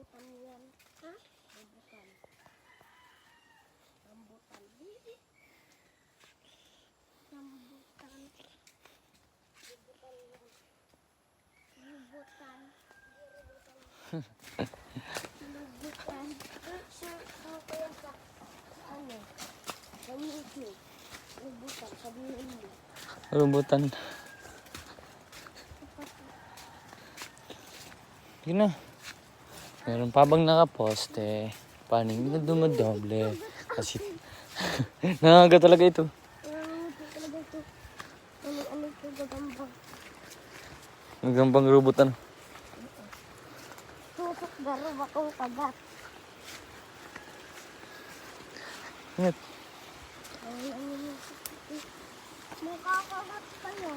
Rambutan yan. Ha? Rambutan. Rambutan. Rambutan. Rambutan yan. Rambutan. Rambutan. Sure ko yan sa ano? Sa YouTube. Rambutan. Sabihin mo. Rambutan. Yun na. Meron pa bang nakaposte? Paning na dumadoble. Kasi nangaga talaga ito. Talaga ito. Ano ito gagambang. Magambang rubutan. Tutok garo bakong kagat. Ingat. Ay, ano mo. Mukha kagat kayo.